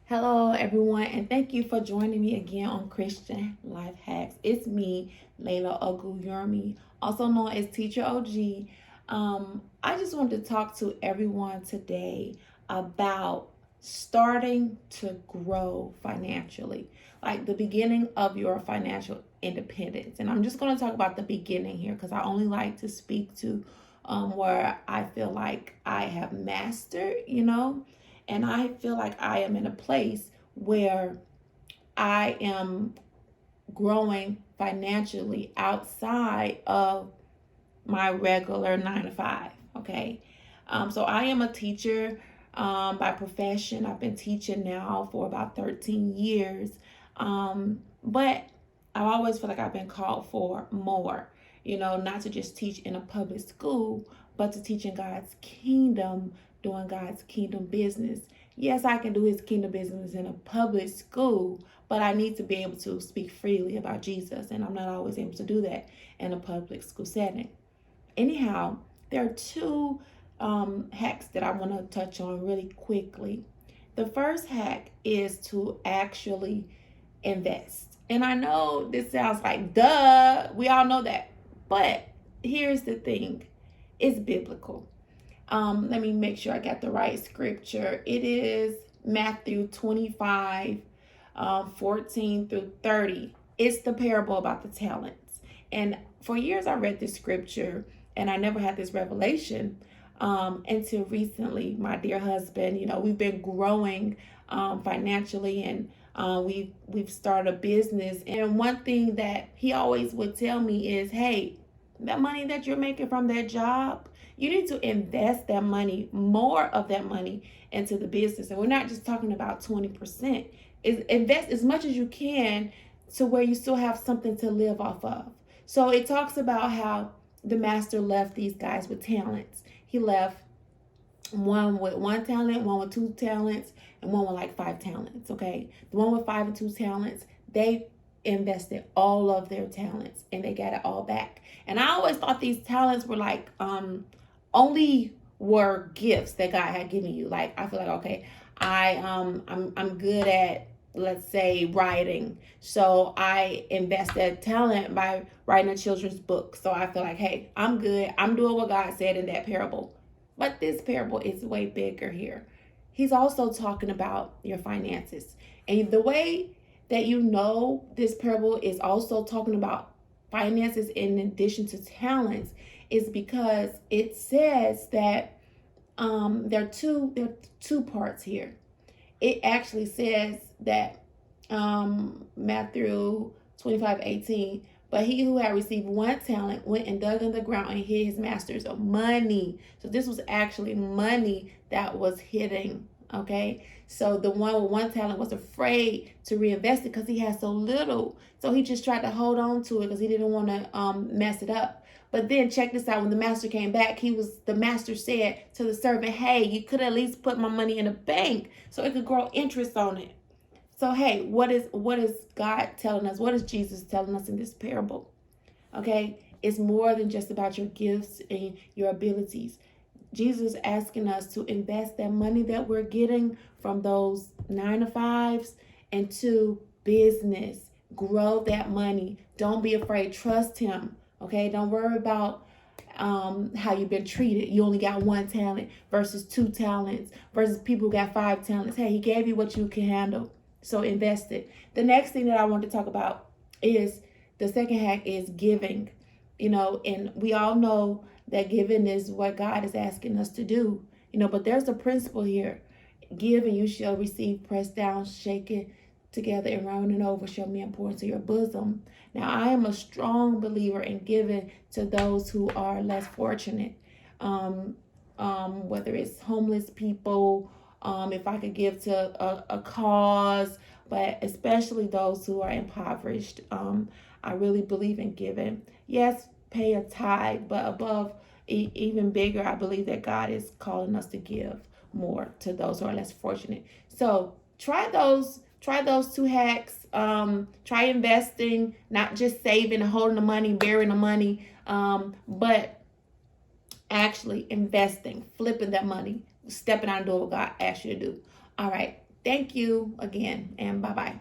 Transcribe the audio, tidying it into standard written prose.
Hello, everyone, and thank you for joining me again on Christian Life Hacks. It's me, Layla Oguyurmi, also known as Teacher OG. I just wanted to talk to everyone today about starting to grow financially, like the beginning of your financial independence. And I'm just going to talk about the beginning here because I only like to speak to where I feel like I have mastered. And I feel like I am in a place where I am growing financially outside of my regular 9 to 5. Okay. So I am a teacher by profession. I've been teaching now for about 13 years. But I always feel like I've been called for more, not to just teach in a public school, but to teach in God's kingdom, doing God's kingdom business. Yes, I can do his kingdom business in a public school, but I need to be able to speak freely about Jesus, and I'm not always able to do that in a public school setting. Anyhow, there are two hacks that I want to touch on really quickly. The first hack is to actually invest. And I know this sounds like duh, we all know that. But here's the thing, it's biblical. Let me make sure I got the right scripture. It is Matthew 25, 14 through 30. It's the parable about the talents. And for years I read this scripture and I never had this revelation until recently. My dear husband, we've been growing financially, and we've started a business. And one thing that he always would tell me is, hey, that money that you're making from that job, you need to invest that money, more of that money, into the business. And we're not just talking about 20%. Invest as much as you can to where you still have something to live off of. So it talks about how the master left these guys with talents. He left one with 1 talent, one with 2 talents, and one with like 5 talents. Okay. The one with 5 and 2 talents, they invested all of their talents and they got it all back. And I always thought these talents were like only were gifts that God had given you. Like I feel like, okay, I'm good at, let's say, writing. So I invest that talent by writing a children's book. So I feel like, hey, I'm good. I'm doing what God said in that parable. But this parable is way bigger here. He's also talking about your finances. And the way that this parable is also talking about finances in addition to talents is because it says that there are two parts here. It actually says that Matthew 25:18, but he who had received 1 talent went and dug in the ground and hid his master's money. So this was actually money that was hidden. Okay, so the one with 1 talent was afraid to reinvest it because he had so little. So he just tried to hold on to it because he didn't want to mess it up. But then check this out. When the master came back, the master said to the servant, hey, you could at least put my money in a bank so it could grow interest on it. So hey, what is God telling us? What is Jesus telling us in this parable? Okay, it's more than just about your gifts and your abilities. Jesus is asking us to invest that money that we're getting from those 9 to 5s into business. Grow that money. Don't be afraid. Trust him. Okay, don't worry about how you've been treated. You only got 1 talent versus 2 talents versus people who got 5 talents. Hey, he gave you what you can handle. So invest it. The next thing that I want to talk about is the second hack is giving. And we all know that giving is what God is asking us to do. But there's a principle here. Give and you shall receive, pressed down, shaken together, and running over shall men pour into your bosom. Now, I am a strong believer in giving to those who are less fortunate, whether it's homeless people, if I could give to a cause, but especially those who are impoverished. I really believe in giving. Yes, pay a tithe, but above, even bigger, I believe that God is calling us to give more to those who are less fortunate. So try those 2 hacks. Try investing, not just saving and holding the money, burying the money, but actually investing, flipping that money, stepping out and doing what God asked you to do. All right. Thank you again, and bye bye.